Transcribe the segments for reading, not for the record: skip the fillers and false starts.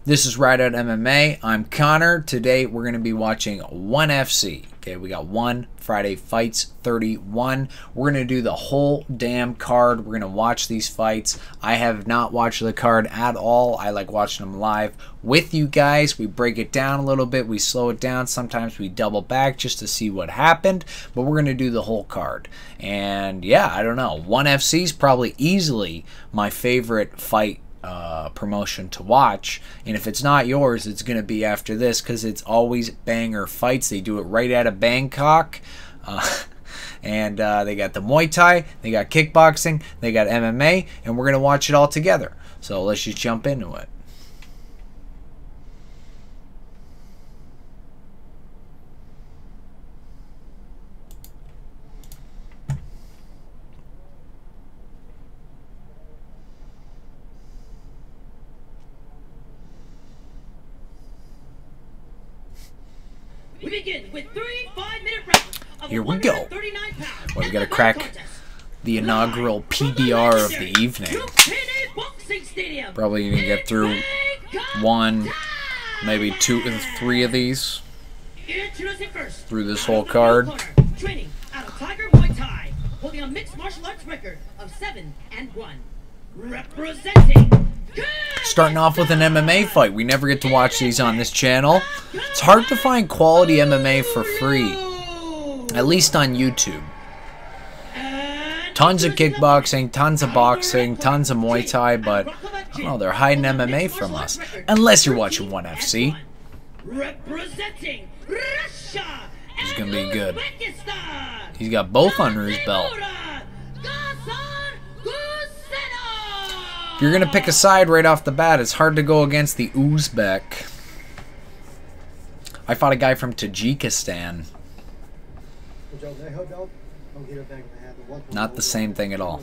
This is Right Out MMA. I'm Connor. Today we're going to be watching ONE FC. Okay, we got ONE Friday Fights 31. We're going to do the whole damn card. We're going to watch these fights. I have not watched the card at all. I like watching them live with you guys. We break it down a little bit. We slow it down. Sometimes we double back just to see what happened. But we're going to do the whole card. And yeah, I don't know. ONE FC is probably easily my favorite fight promotion to watch, and if it's not yours, it's going to be after this, because it's always banger fights. They do it right out of Bangkok, and they got the Muay Thai, they got kickboxing, they got MMA, and we're going to watch it all together. So let's just jump into it. We begin with 3 5-minute rounds. Here we go. Well, we got to crack the inaugural PBR of the evening. Probably gonna get through one, maybe 2 or 3 of these through this whole card. Training out of Tiger Muay Thai, holding a mixed martial arts record of 7-1. Representing. Starting off with an MMA fight. We never get to watch these on this channel. It's hard to find quality MMA for free, at least on YouTube. Tons of kickboxing, tons of boxing, tons of Muay Thai, but I don't know, they're hiding MMA from us. Unless you're watching ONE FC. Representing Russia. He's gonna be good. He's got both under his belt. If you're going to pick a side right off the bat, it's hard to go against the Uzbek. I fought a guy from Kyrgyzstan. Not the same thing at all.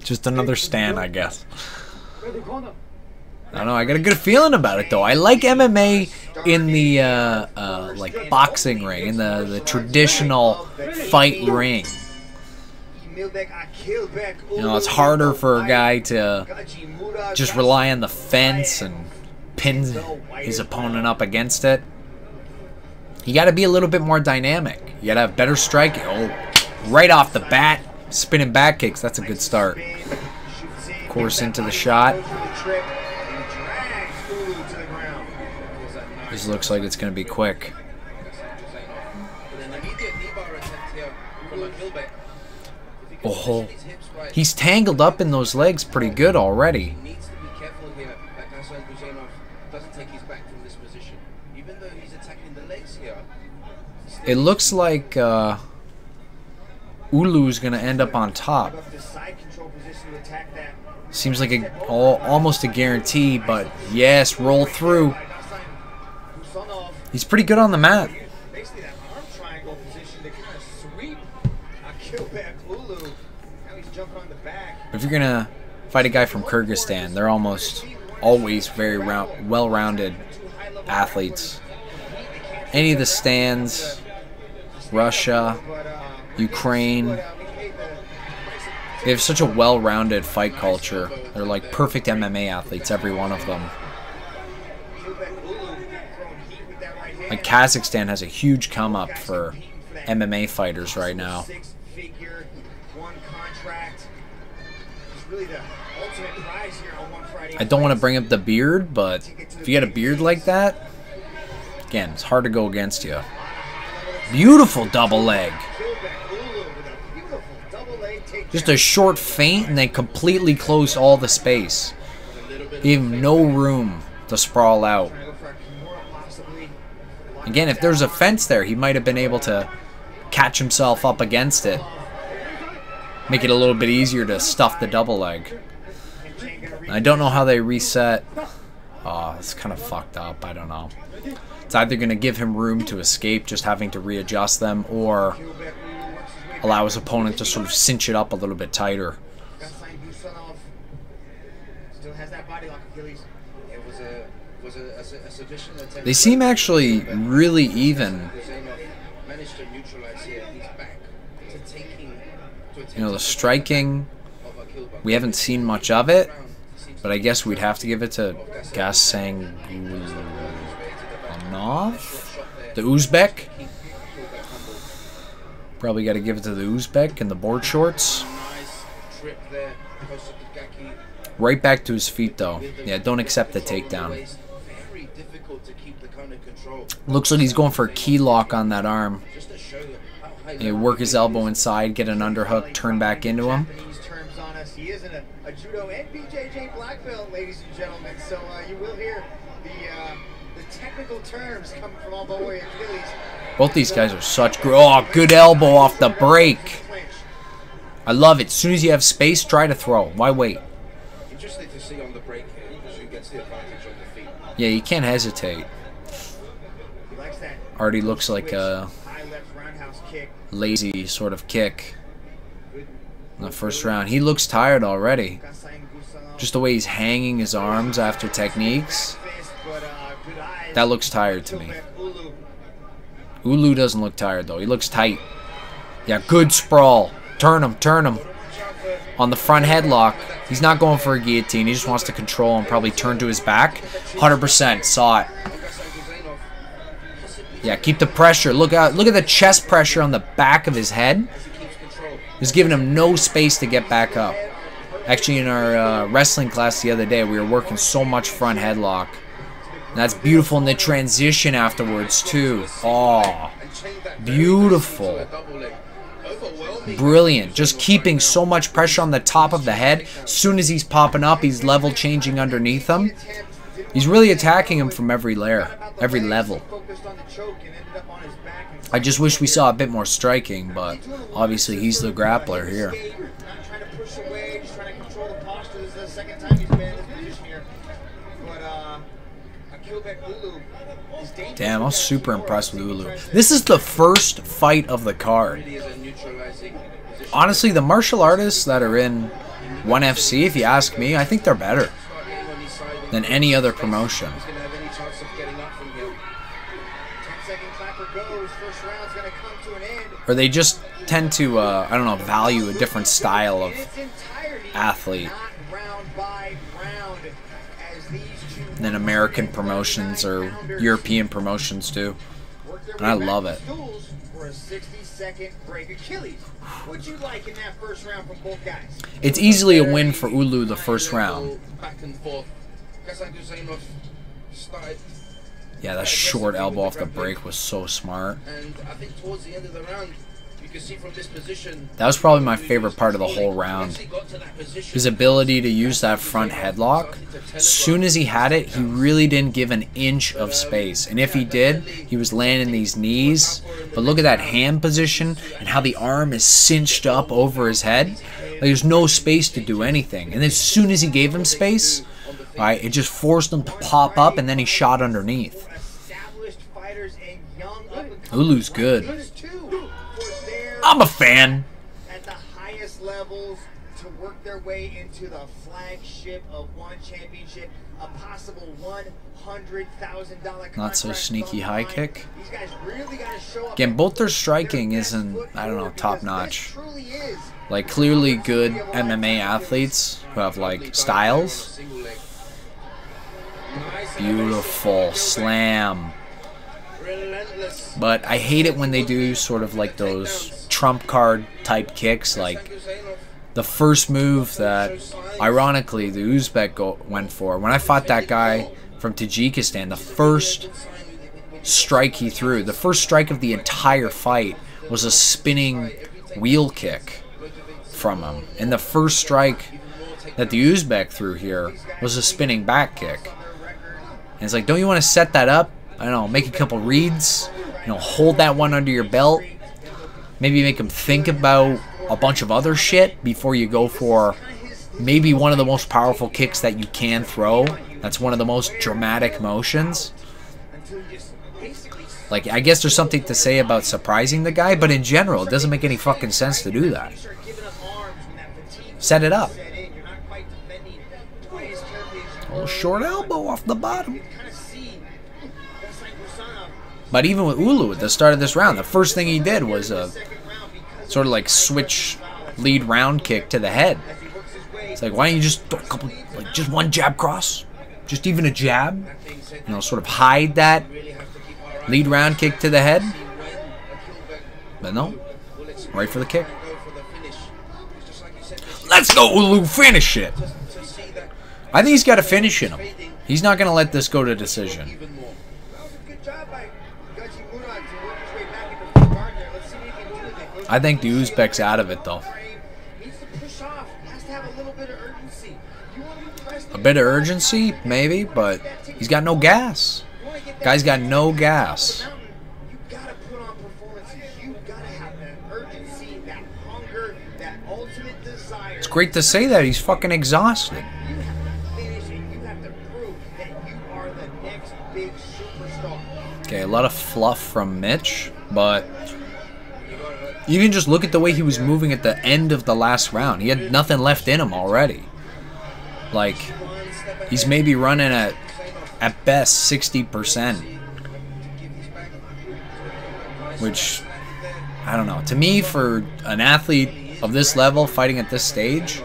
Just another Stan, I guess. I don't know, I got a good feeling about it, though. I like MMA in the like boxing ring, in the traditional fight ring. You know, it's harder for a guy to just rely on the fence and pin his opponent up against it. You got to be a little bit more dynamic. You got to have better striking. Oh, right off the bat, spinning back kicks. That's a good start. Of course, into the shot. This looks like it's going to be quick. Oh, he's tangled up in those legs pretty good already. It looks like Uulu's going to end up on top. Seems like almost a guarantee, but yes, roll through. He's pretty good on the mat. If you're gonna fight a guy from Kyrgyzstan, they're almost always very well-rounded athletes. Any of the stands, Russia, Ukraine, they have such a well-rounded fight culture. They're like perfect MMA athletes, every one of them. Like Kazakhstan has a huge come-up for MMA fighters right now. I don't want to bring up the beard, but if you got a beard like that, again, it's hard to go against you. Beautiful double leg. Just a short feint, and they completely closed all the space. Even no room to sprawl out. Again, if there's a fence there, he might have been able to catch himself up against it. Make it a little bit easier to stuff the double leg. I don't know how they reset. Oh, it's kind of fucked up. I don't know. It's either going to give him room to escape, just having to readjust them, or allow his opponent to sort of cinch it up a little bit tighter. They seem actually really even. You know, the striking, we haven't seen much of it. But I guess we'd have to give it to Gasanguseinov, the Uzbek. Probably got to give it to the Uzbek in the board shorts. Right back to his feet, though. Yeah, don't accept the takedown. Looks like he's going for a key lock on that arm. You work his elbow inside, get an underhook, turn back into him. He is a judo and BJJ black belt, ladies and gentlemen. So you will hear the technical terms coming from all the way Achilles. Both these guys are such good elbow off the break. I love it. As soon as you have space, try to throw. Why wait? Interesting to see on the break here because who gets the advantage on the feet. Yeah, you can't hesitate. Already looks like a lazy sort of kick in the first round. He looks tired already. Just the way he's hanging his arms after techniques. That looks tired to me. Uulu doesn't look tired though. He looks tight. Yeah, good sprawl. Turn him, turn him. On the front headlock. He's not going for a guillotine. He just wants to control and probably turn to his back. 100%. Saw it. Yeah, keep the pressure. Look at the chest pressure on the back of his head. It's giving him no space to get back up. Actually, in our wrestling class the other day, we were working so much front headlock. And that's beautiful in the transition afterwards, too. Oh, beautiful. Brilliant. Just keeping so much pressure on the top of the head. As soon as he's popping up, he's level changing underneath him. He's really attacking him from every layer, every level. I just wish we saw a bit more striking, but obviously he's the grappler here. Damn, I was super impressed with Uulu. This is the first fight of the card. Honestly, the martial artists that are in 1FC, if you ask me, I think they're better than any other promotion. Or they just tend to, I don't know, value a different style of athlete than American promotions or European promotions do. And I love it. It's easily a win for Uulu the first round. Yeah, that short elbow off the break was so smart. That was probably my favorite part of the whole round. His ability to use that front headlock. As soon as he had it, he really didn't give an inch of space. And if he did, he was landing these knees. But look at that hand position and how the arm is cinched up over his head. Like, there's no space to do anything. And as soon as he gave him space, right, it just forced him to pop up, and then he shot underneath. Uulu's good. I'm a fan. At the highest levels to work their way into the flagship of one championship, a possible $100,000 not so sneaky high kick. These guys really gotta show up. Again, both their striking isn't, I don't know, top notch. Like, clearly good MMA athletes who have like styles. Beautiful slam. But I hate it when they do sort of like those trump card type kicks. Like the first move that ironically the Uzbek went for. When I fought that guy from Kyrgyzstan, the first strike he threw, the first strike of the entire fight was a spinning wheel kick from him. And the first strike that the Uzbek threw here was a spinning back kick. And it's like, don't you want to set that up? I don't know, make a couple reads, you know, hold that one under your belt. Maybe make him think about a bunch of other shit before you go for maybe one of the most powerful kicks that you can throw. That's one of the most dramatic motions. Like, I guess there's something to say about surprising the guy, but in general, it doesn't make any fucking sense to do that. Set it up. Oh, short elbow off the bottom. But even with Uulu at the start of this round, the first thing he did was a sort of like switch lead round kick to the head. It's like, why don't you just do a couple, like just one jab cross? Just even a jab? You know, sort of hide that lead round kick to the head. But no, right for the kick. Let's go, Uulu, finish it. I think he's got to finish in him. He's not going to let this go to decision. I think the Uzbek's out of it, though. A bit of urgency, maybe, but he's got no gas. Guy's got no gas. It's great to say that. He's fucking exhausted. Okay, a lot of fluff from Mitch, but you can just look at the way he was moving at the end of the last round. He had nothing left in him already. Like, he's maybe running at best 60%. Which, I don't know. To me, for an athlete of this level fighting at this stage,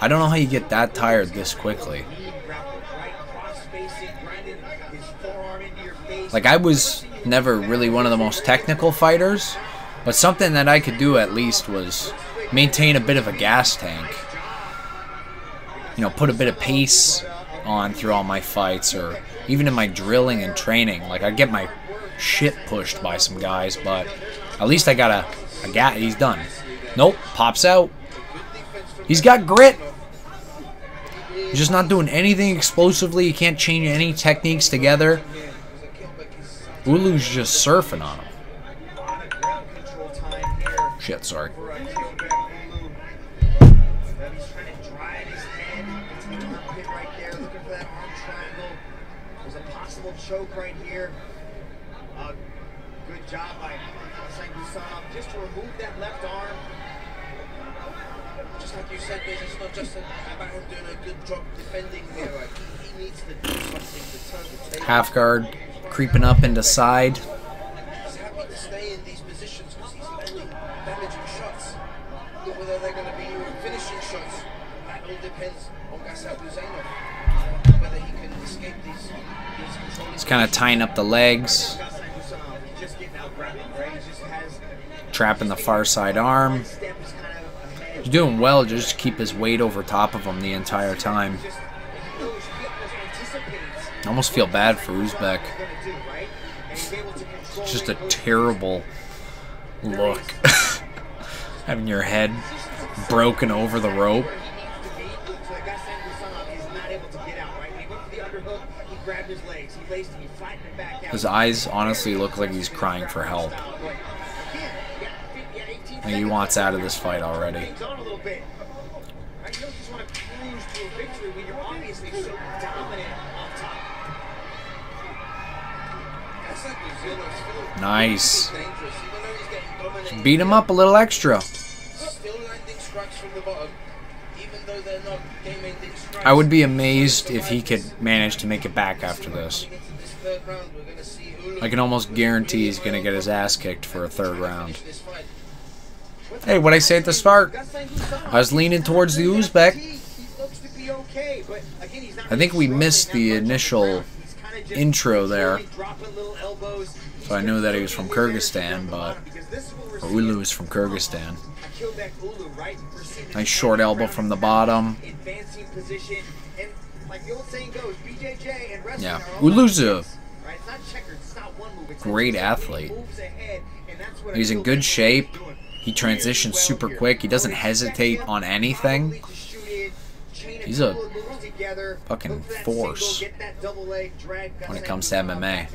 I don't know how you get that tired this quickly. Like, I was never really one of the most technical fighters, but something that I could do at least was maintain a bit of a gas tank. You know, put a bit of pace on through all my fights, or even in my drilling and training. Like, I get my shit pushed by some guys, but at least I got a gas. He's done. Nope, pops out. He's got grit. He's just not doing anything explosively. He can't change any techniques together. Uulu's just surfing on him. Shit, sorry. Choke right here. Good job by Gasanguseinov just to remove that left arm. Just like you said, it's not just about him doing a good job defending here. Like, he needs to do something to turn the table. Half guard creeping up into side. He's happy to stay in these positions because he's landing damaging shots. Whether they're going to be finishing shots, that all depends on Gasanguseinov. Whether he can escape these controls. He's kind of tying up the legs. Trapping the far side arm. He's doing well, just keep his weight over top of him the entire time. I almost feel bad for Uzbek. It's just a terrible look. Having your head broken over the rope. His eyes honestly look like he's crying for help. Like he wants out of this fight already. Nice. Beat him up a little extra. I would be amazed if he could manage to make it back after this. I can almost guarantee he's going to get his ass kicked for a third round. Hey, what'd I say at the start? I was leaning towards the Uzbek. I think we missed the initial intro there. So I knew that he was from Kyrgyzstan, but Uulu is from Kyrgyzstan. Nice short elbow from the bottom. Yeah, Uulu's a great athlete. He's in good shape. He transitions super quick. He doesn't hesitate on anything. He's a fucking force when it comes to MMA.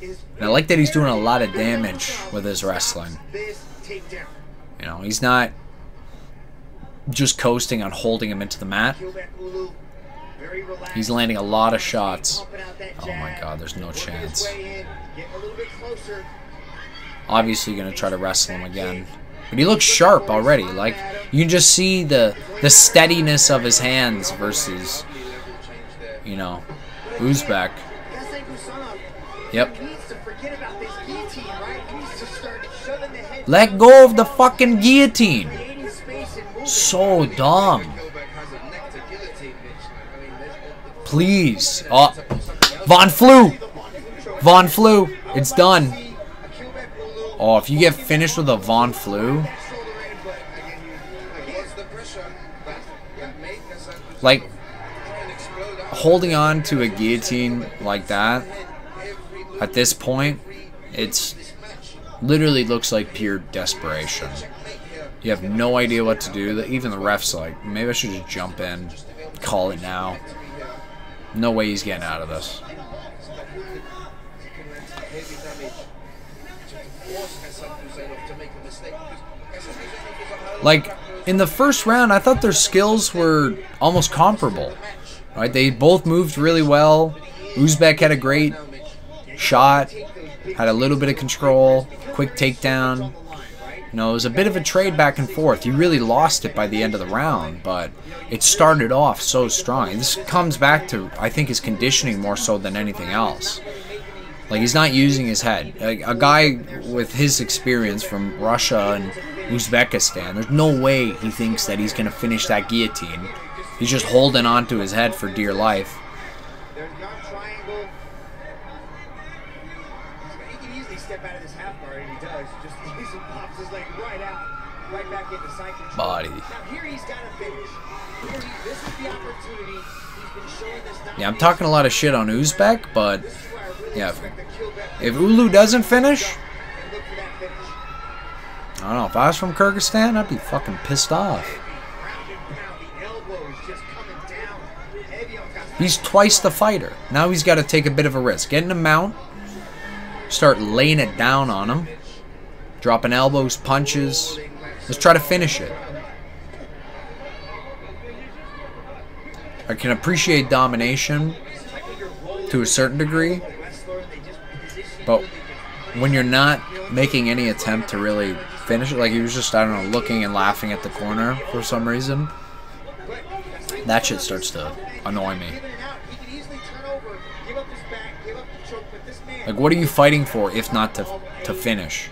And I like that he's doing a lot of damage with his wrestling. You know, he's not just coasting on holding him into the mat. He's landing a lot of shots. Oh my god, there's no chance. Obviously going to try to wrestle him again. But he looks sharp already. Like, you can just see the steadiness of his hands versus, you know, Uzbek. Yep. Let go of the fucking guillotine. So dumb. Please. Oh, Von flew. Von flew. It's done. Oh, if you get finished with a Von flew. Like, holding on to a guillotine like that, at this point, it's literally looks like pure desperation. You have no idea what to do. Even the ref's like, maybe I should just jump in, call it now. No way he's getting out of this. Like, in the first round, I thought their skills were almost comparable. Right? They both moved really well. Uzbek had a great shot, had a little bit of control, quick takedown. You know, it was a bit of a trade back and forth. He really lost it by the end of the round, but it started off so strong. And this comes back to, I think, his conditioning more so than anything else. Like, he's not using his head. Like, a guy with his experience from Russia and Uzbekistan, there's no way he thinks that he's going to finish that guillotine. He's just holding on to his head for dear life. There's an arm triangle. He can easily step out of this half guard, and he does. Just easily pops his leg right out, right back into side control. Body. Now here he's got to finish. This is the opportunity. He's been showing this. Yeah, I'm talking a lot of shit on Uzbek, but yeah, if Uulu doesn't finish, I don't know. If I was from Kyrgyzstan, I'd be fucking pissed off. He's twice the fighter. Now he's got to take a bit of a risk. Getting a mount, start laying it down on him, dropping elbows, punches. Let's try to finish it. I can appreciate domination to a certain degree, but when you're not making any attempt to really finish it, like he was just, I don't know, looking and laughing at the corner for some reason, that shit starts to annoy me. Like, what are you fighting for if not to finish?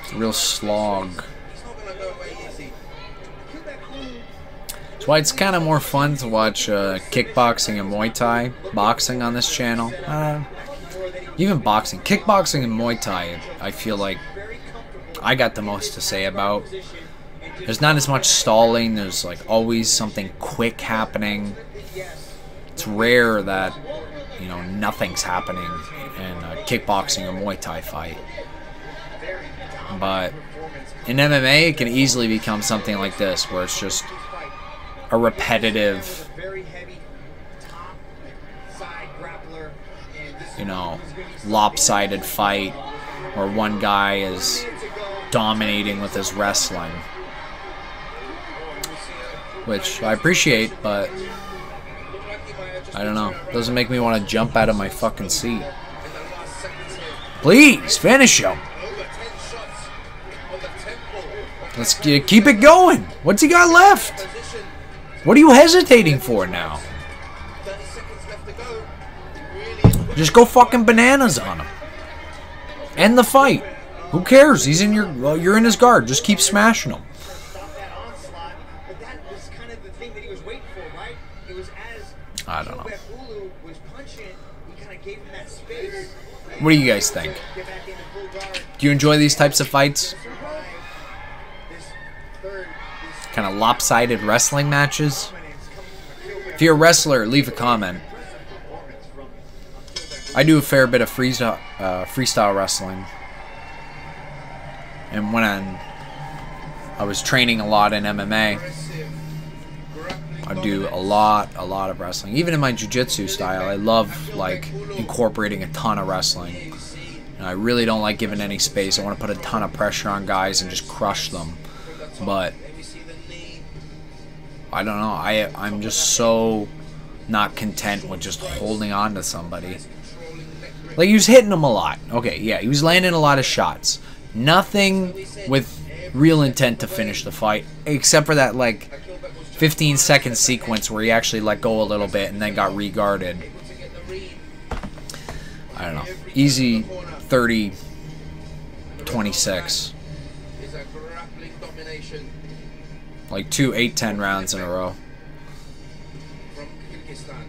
It's a real slog. That's why it's kind of more fun to watch kickboxing and Muay Thai boxing on this channel. Even boxing. Kickboxing and Muay Thai, I feel like I got the most to say about. There's not as much stalling. There's like always something quick happening. It's rare that, you know, nothing's happening in a kickboxing or Muay Thai fight. But in MMA, it can easily become something like this, where it's just a repetitive, you know, lopsided fight where one guy is dominating with his wrestling, which I appreciate, but I don't know, doesn't make me want to jump out of my fucking seat. Please finish him. Let's keep it going. What's he got left? What are you hesitating for now? Just go fucking bananas on him. End the fight. Who cares? He's in your, well, you're in his guard. Just keep smashing him. I don't know. What do you guys think? Do you enjoy these types of fights? Kind of lopsided wrestling matches? If you're a wrestler, leave a comment. I do a fair bit of freestyle wrestling. And when I was training a lot in MMA, I do a lot of wrestling. Even in my jiu-jitsu style, I love like incorporating a ton of wrestling. And I really don't like giving any space. I want to put a ton of pressure on guys and just crush them. But I don't know. I'm just so not content with just holding on to somebody. Like, he was hitting them a lot. Okay, yeah, he was landing a lot of shots. Nothing with real intent to finish the fight, except for that like 15-second sequence where he actually let go a little bit and then got re-guarded. I don't know. Easy 30-26. Like 2 8-10 rounds in a row. From Kyrgyzstan.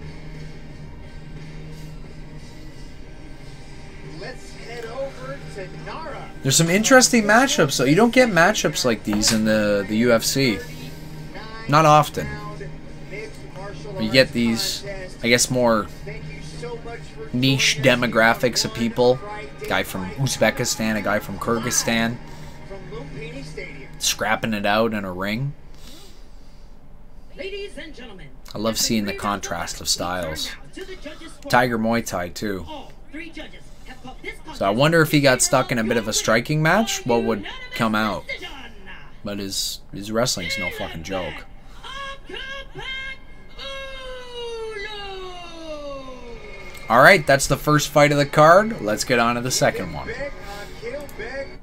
Let's head over to Nara. There's some interesting matchups, though. You don't get matchups like these in the UFC. Not often. You get these, I guess, more niche demographics of people. A guy from Uzbekistan, a guy from Kyrgyzstan, scrapping it out in a ring. Ladies and gentlemen, I love seeing the contrast of styles. Tiger Muay Thai, too. So I wonder if he got stuck in a bit of a striking match, what would come out. But his wrestling's no fucking joke. Alright, that's the first fight of the card. Let's get on to the second one. Akylbek